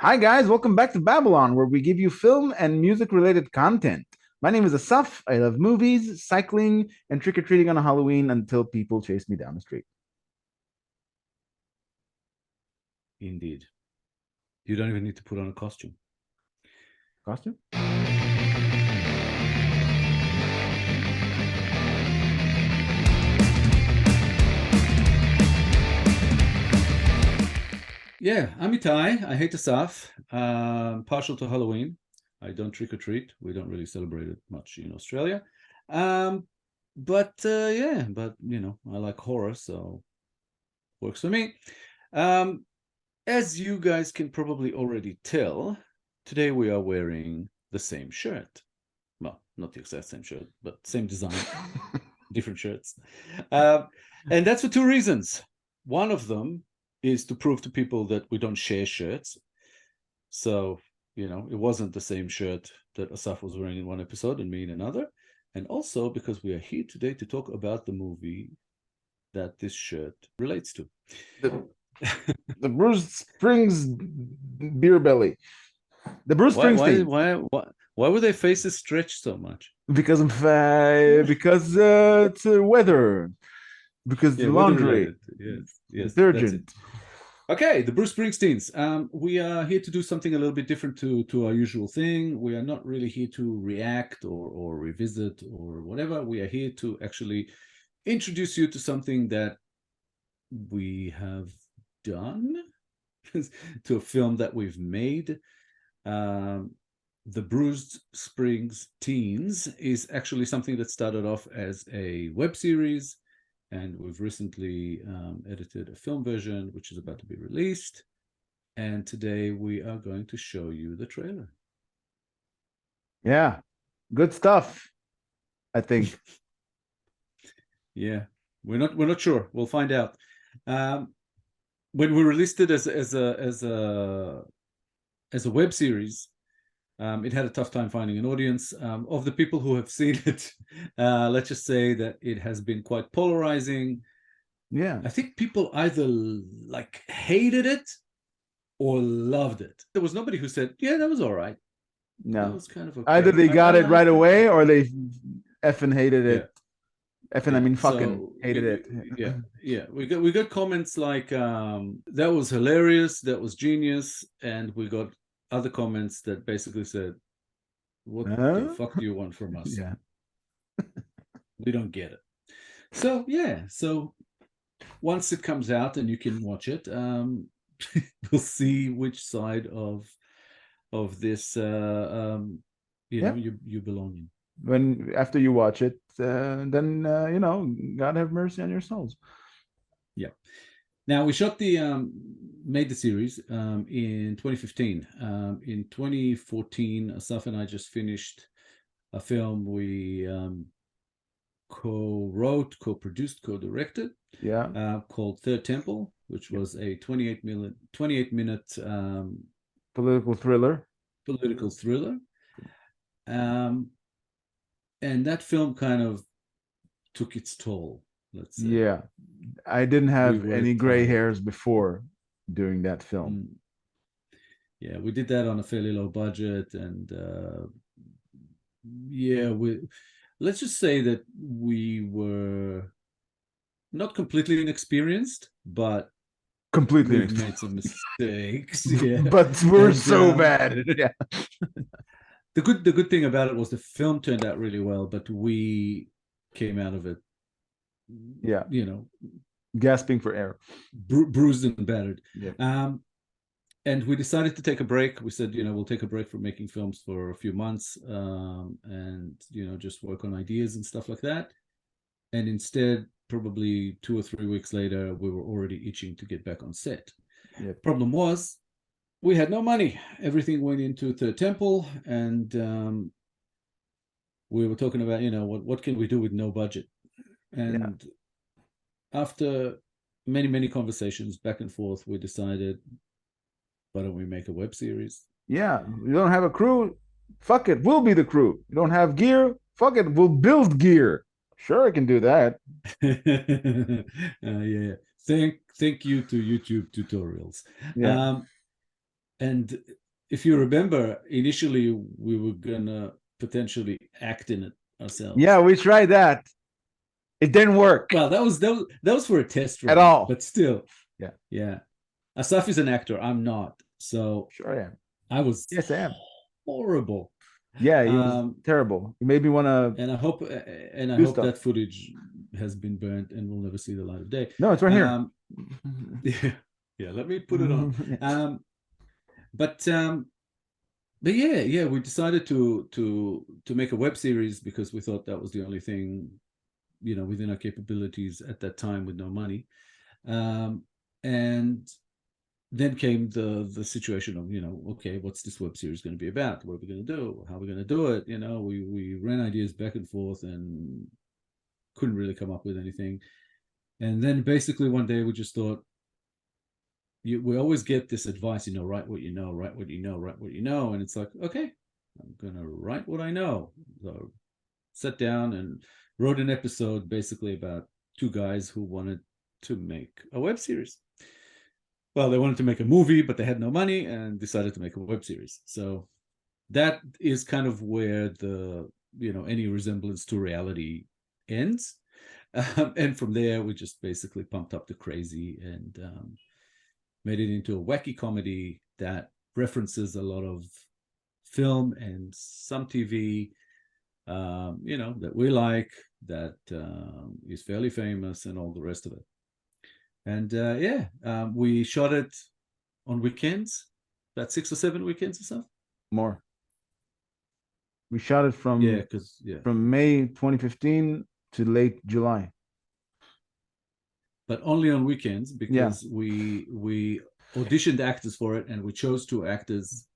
Hi, guys. Welcome back to Babylon, where we give you film and music related content. My name is Asaf. I love movies, cycling, and trick or treating on Halloween until people chase me down the street. Indeed. You don't even need to put on a costume. Costume? Yeah, I'm Itai. I hate Asaf. Partial to Halloween. I don't trick or treat. We don't really celebrate it much in Australia. But I like horror, so works for me. As you guys can probably already tell, today we are wearing the same shirt. Well, not the exact same shirt, but same design, different shirts. And that's for two reasons. One of them is to prove to people that we don't share shirts. So, it wasn't the same shirt that Asaf was wearing in one episode and me in another. And also because we are here today to talk about the movie that this shirt relates to. The Bruised Springs beer belly. The Bruce Why, Springsteen. why were their faces stretched so much? Because it's weather. Because Weather laundry. related. Yes, that's it. Detergent. Okay, the Bruce Springsteens. We are here to do something a little bit different to our usual thing. We are not really here to react or revisit or whatever. We are here to actually introduce you to something that we have done, to a film that we've made. The Bruised Springs Teens is actually something that started off as a web series, and we've recently edited a film version, which is about to be released. And today we are going to show you the trailer. Yeah, good stuff, I think. Yeah, we're not sure. We'll find out. When we released it as a web series, it had a tough time finding an audience. Of the people who have seen it, let's just say that it has been quite polarizing. Yeah. I think people either hated it or loved it. There was nobody who said, yeah, that was all right. No. That was kind of okay. Either they got it right away or they effing hated it. Effing, I mean fucking hated it. Yeah. We got comments like that was hilarious, that was genius, and we got other comments that basically said, what the fuck do you want from us? Yeah. We don't get it. So yeah, so once it comes out and you can watch it, we'll see which side of this you belong in. When after you watch it, then God have mercy on your souls. Yeah. Now we shot made the series in 2015. In 2014, Asaf and I just finished a film we co-wrote, co-produced, co-directed. Yeah. Called Third Temple, which was a 28 minute political thriller. And that film kind of took its toll, let's say. Yeah, I didn't have any gray hairs before doing that film. Yeah, we did that on a fairly low budget, and let's just say that we were not completely inexperienced, but completely made some mistakes. Yeah, but we're so bad. Yeah. The good thing about it was the film turned out really well, but we came out of it, yeah, gasping for air, bruised and battered. Yeah. And we decided to take a break. We said, we'll take a break from making films for a few months, and just work on ideas and stuff like that. And instead, probably 2 or 3 weeks later, we were already itching to get back on set. Yeah. Problem was, we had no money. Everything went into Third Temple, and we were talking about, what can we do with no budget? And after many conversations back and forth, we decided, why don't we make a web series? Yeah, you don't have a crew, fuck it, we'll be the crew. You don't have gear, fuck it, we'll build gear. Sure, I can do that. Yeah. Thank you to YouTube tutorials. Yeah. And if you remember, initially we were gonna potentially act in it ourselves. Yeah, we tried that. It didn't work. Well, that was for a test run At all. but still. Yeah. Yeah. Asaf is an actor. I'm not. So Sure I am. I was Yes, I am. horrible. Yeah, he was terrible. He made me want to. And I hope that footage has been burnt and will never see the light of day. No, it's right here. Yeah. Let me put it on. But yeah, we decided to make a web series because we thought that was the only thing, within our capabilities at that time with no money. And then came the situation of, okay, what's this web series going to be about? What are we going to do? How are we going to do it? We ran ideas back and forth and couldn't really come up with anything. And then basically one day we just thought, we always get this advice, write what you know, write what you know, write what you know. And it's like, okay, I'm going to write what I know. So sat down and wrote an episode basically about two guys who wanted to make a web series. Well, they wanted to make a movie, but they had no money and decided to make a web series. So that is kind of where any resemblance to reality ends. And from there, we just basically pumped up the crazy and made it into a wacky comedy that references a lot of film and some TV, that we like, that is fairly famous and all the rest of it. And we shot it on weekends, about 6 or 7 weekends or so. More. We shot it from May 2015 to late July. But only on weekends because we auditioned actors for it and we chose 2 actors.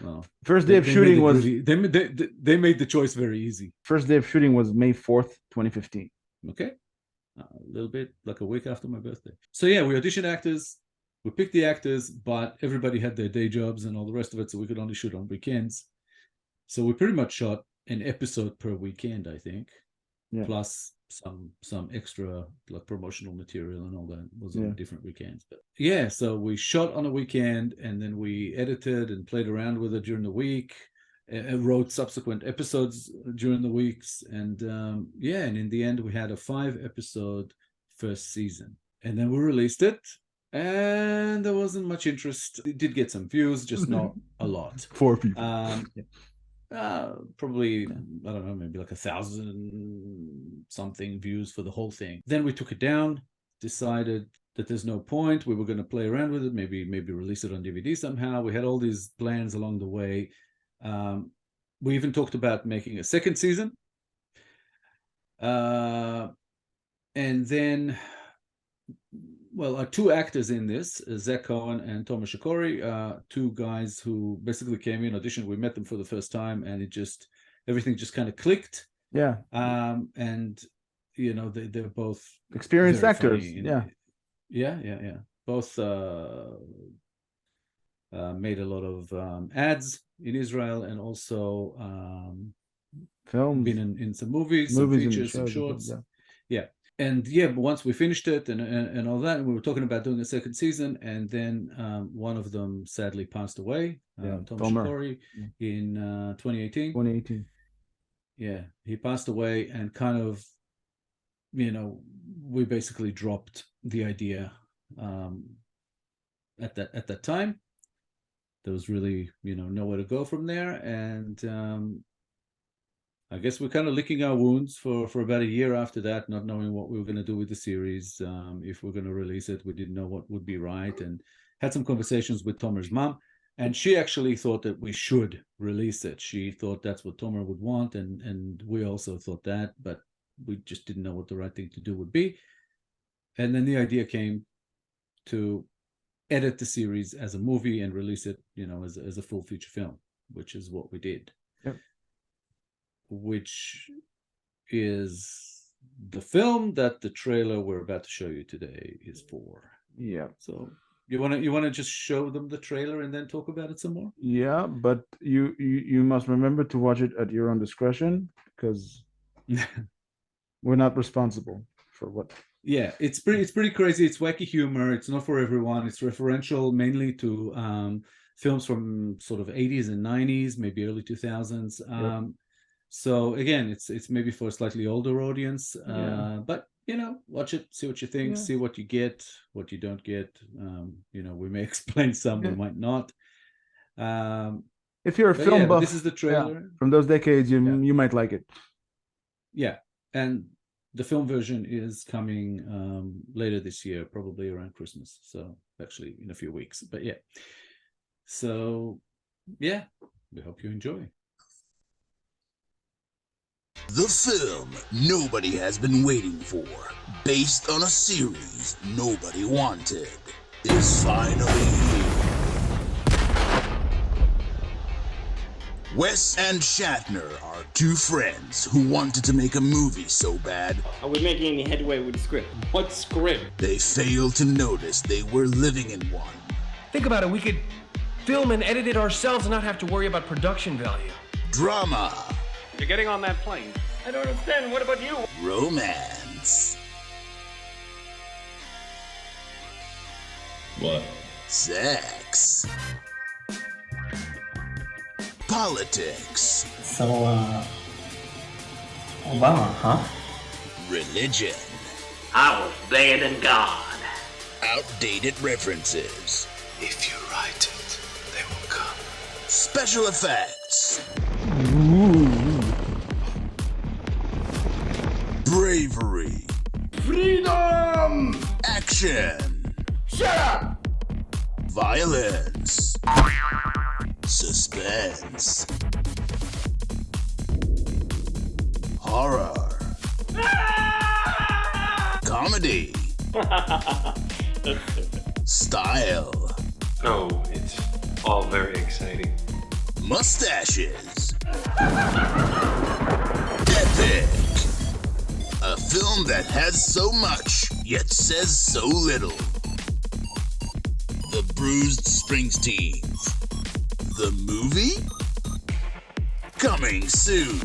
Well, first day of shooting was they made the choice very easy. First day of shooting was May 4th, 2015. Okay. A little bit like a week after my birthday. So yeah, we auditioned actors, we picked the actors, but everybody had their day jobs and all the rest of it, so we could only shoot on weekends. So we pretty much shot an episode per weekend, I think, plus some extra like promotional material and all that was on different weekends. But yeah, so we shot on a weekend and then we edited and played around with it during the week. Wrote subsequent episodes during the weeks, and and in the end we had a 5-episode first season, and then we released it, and there wasn't much interest. It did get some views, just not a lot. 4 people. Probably I don't know, maybe like 1,000 something views for the whole thing. Then we took it down, decided that there's no point. We were going to play around with it, maybe release it on DVD somehow. We had all these plans along the way. We even talked about making a second season. And then, our 2 actors in this, Zach Cohen and Tomer Shechori, 2 guys who basically came in, auditioned. We met them for the first time, and everything just kind of clicked. Yeah. And they're both experienced actors. Yeah. Both made a lot of ads in Israel and also films, been in some movies, some features, some shorts. And but once we finished it and all that, and we were talking about doing a second season, and then one of them sadly passed away, Tomer Shechori, in 2018. 2018. Yeah, he passed away, and kind of, we basically dropped the idea at that time. There was really, nowhere to go from there. And I guess we're kind of licking our wounds for about a year after that, not knowing what we were going to do with the series. If we're going to release it, we didn't know what would be right, and had some conversations with Tomer's mom. And she actually thought that we should release it. She thought that's what Tomer would want. And we also thought that, but we just didn't know what the right thing to do would be. And then the idea came to edit the series as a movie and release it, as a full feature film, which is what we did. Yep. Which is the film that the trailer we're about to show you today is for. Yeah. So you want to just show them the trailer and then talk about it some more? Yeah, but you must remember to watch it at your own discretion, because we're not responsible for what. Yeah, it's pretty crazy. It's wacky humor. It's not for everyone. It's referential mainly to films from sort of 80s and 90s, maybe early 2000s. So again, it's maybe for a slightly older audience. But watch it, see what you think, see what you get, what you don't get. We may explain some, we might not. If you're a film buff, this is the trailer from those decades. You might like it. Yeah, and the film version is coming later this year, probably around Christmas. So actually in a few weeks. But yeah. So yeah, we hope you enjoy. The film nobody has been waiting for, based on a series nobody wanted, is finally here. Wes and Shatner are two friends who wanted to make a movie so bad. Are we making any headway with the script? What script? They failed to notice they were living in one. Think about it, we could film and edit it ourselves and not have to worry about production value. Drama. You're getting on that plane. I don't understand. What about you? Romance. What? Sex. Politics. So, Obama, huh? Religion. I was dead and gone. Outdated references. If you write it, they will come. Special effects. Bravery. Freedom! Action. Shut up! Violence. Suspense. Horror. Comedy. Style. Oh, it's all very exciting. Mustaches. Epic. A film that has so much, yet says so little. The Bruised Springs Teens. The movie? Coming soon.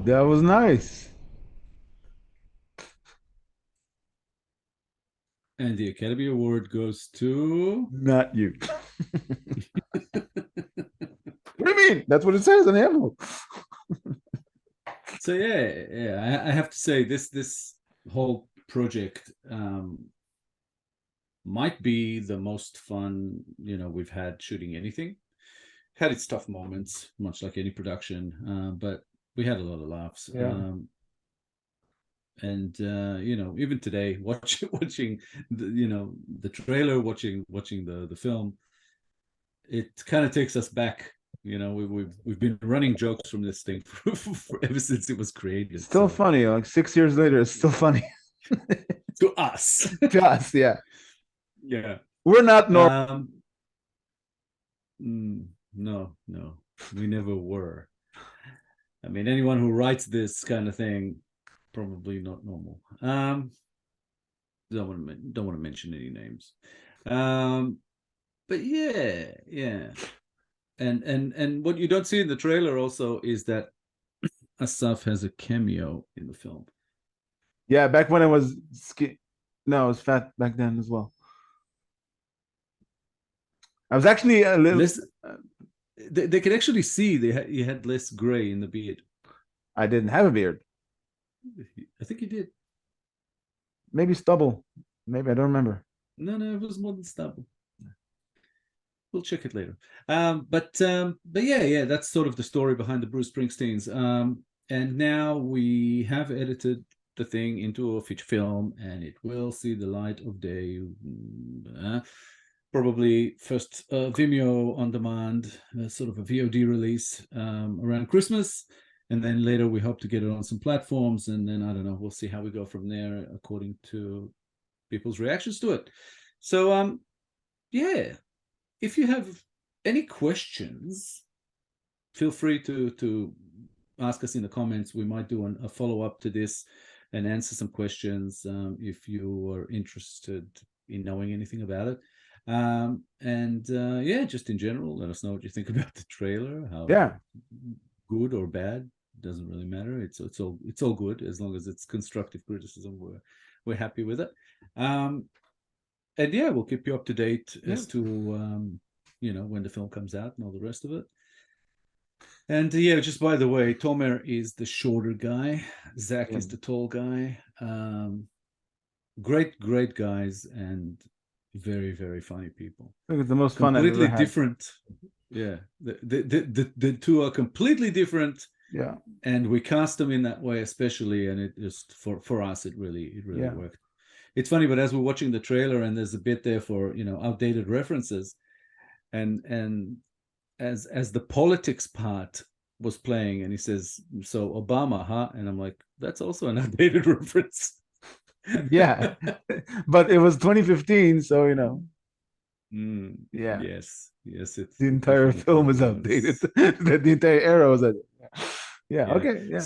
That was nice. And the Academy Award goes to... Not you. What do you mean? That's what it says on the envelope. So yeah, I have to say this whole project might be the most fun we've had shooting anything. Had its tough moments, much like any production, but we had a lot of laughs. And even today, watching the trailer, watching the film, it kind of takes us back. We've been running jokes from this thing for ever since it was created. It's still funny. Like 6 years later, it's still funny. To us. To us, yeah. Yeah. We're not normal. No, we never were. I mean, anyone who writes this kind of thing, probably not normal. Don't want to mention any names. But yeah. And what you don't see in the trailer also is that Asaf has a cameo in the film. Yeah, back when I was no, I was fat back then as well. I was actually a little. They could actually see he had less gray in the beard. I didn't have a beard. I think he did. Maybe stubble. Maybe I don't remember. No, it was more than stubble. We'll check it later. But yeah, that's sort of the story behind the Bruised Springs Teens. And now we have edited the thing into a feature film, and it will see the light of day. Probably first Vimeo on demand, sort of a VOD release around Christmas. And then later we hope to get it on some platforms. And then, I don't know, we'll see how we go from there according to people's reactions to it. So, yeah, if you have any questions, feel free to ask us in the comments. We might do a follow-up to this. and answer some questions if you are interested in knowing anything about it. Yeah, just in general, let us know what you think about the trailer. How good or bad, doesn't really matter. It's all good as long as it's constructive criticism. We're happy with it. And yeah, we'll keep you up to date as to when the film comes out and all the rest of it. And yeah, just by the way, Tomer is the shorter guy. Zach is the tall guy. Great guys and very, very funny people. I think it's the most fun I've Completely ever had. different. Yeah, the two are completely different. Yeah, and we cast them in that way, especially, and it just for us, it really worked. It's funny, but as we're watching the trailer, and there's a bit there for outdated references, and as the politics part was playing, and he says, "So Obama, huh?" And I'm like, "That's also an outdated reference." yeah, but it was 2015, so yeah. Yes, it's The entire film is outdated. The entire era was outdated. Yeah. Okay. Yeah.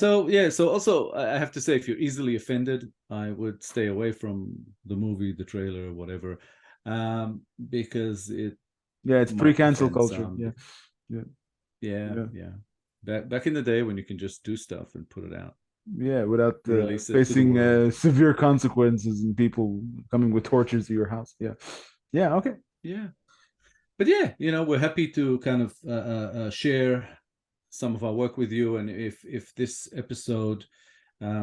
So also I have to say, if you're easily offended, I would stay away from the movie, the trailer, or whatever, because it's pre-cancel culture. Yeah. Back in the day when you can just do stuff and put it out. Yeah, without facing severe consequences and people coming with torches to your house. Yeah. Okay. Yeah, but yeah, we're happy to kind of share some of our work with you, and if this episode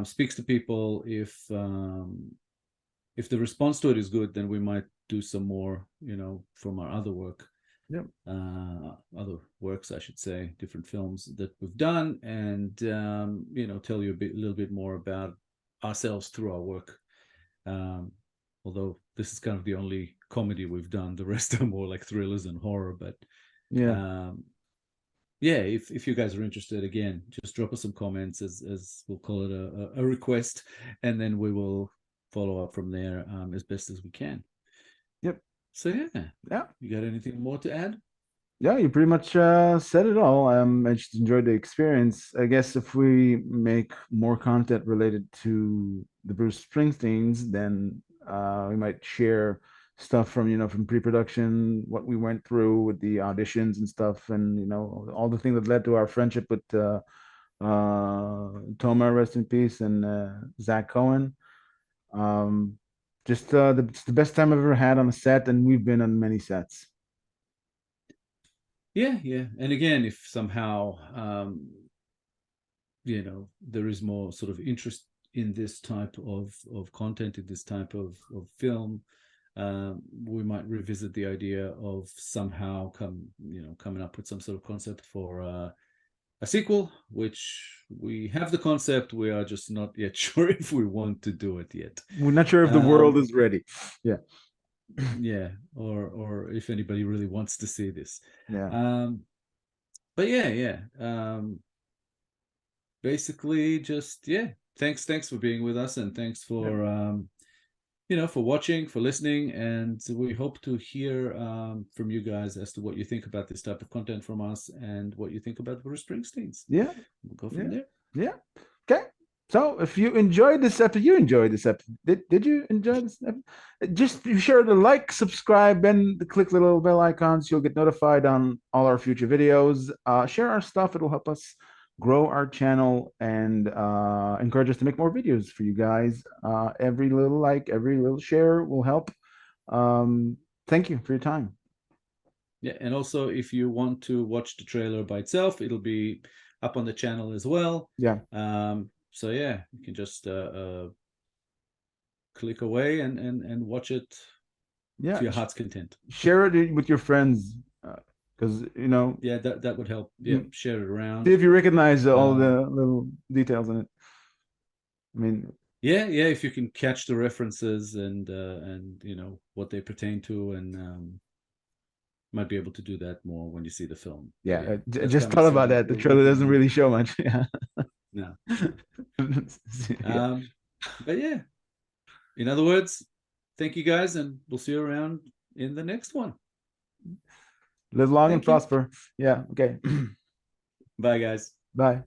speaks to people, if the response to it is good, then we might do some more, from our other work. Other works, I should say, different films that we've done, and tell you a little bit more about ourselves through our work. Although this is kind of the only comedy we've done, the rest are more like thrillers and horror. But if you guys are interested, again, just drop us some comments, as we'll call it a request, and then we will follow up from there as best as we can. Yep. So yeah. You got anything more to add? Yeah, you pretty much said it all. I just enjoyed the experience. I guess if we make more content related to the Bruce Springsteens, then we might share stuff from pre-production, what we went through with the auditions and stuff, and all the things that led to our friendship with Tomer, rest in peace, and Zach Cohen. Just it's the best time I've ever had on a set, and we've been on many sets. Yeah. And again, if somehow there is more sort of interest in this type of content, in this type of film, we might revisit the idea of somehow coming up with some sort of concept for a sequel, which we have the concept. We are just not yet sure if we want to do it yet. We're not sure if the world is ready. Or if anybody really wants to see this. Basically, just thanks for being with us, and thanks for for watching, for listening, and we hope to hear from you guys as to what you think about this type of content from us, and what you think about Bruce Springsteens. We'll go from there. Okay. So if you enjoyed this episode, did you enjoy this episode? Just be sure to like, subscribe, and click the little bell icons. You'll get notified on all our future videos. Share our stuff. It'll help us grow our channel and encourage us to make more videos for you guys. Every little like, every little share will help. Thank you for your time. And also, if you want to watch the trailer by itself, it'll be up on the channel as well. So you can just click away and watch it to your heart's content. Share it with your friends, because that would help. Share it around. See if you recognize all the little details in it. I mean, if you can catch the references and what they pertain to, and might be able to do that more when you see the film. Just thought about that. The trailer doesn't really show much. No. But in other words, thank you guys, and we'll see you around in the next one. Live long and prosper. Okay. Bye, guys. Bye.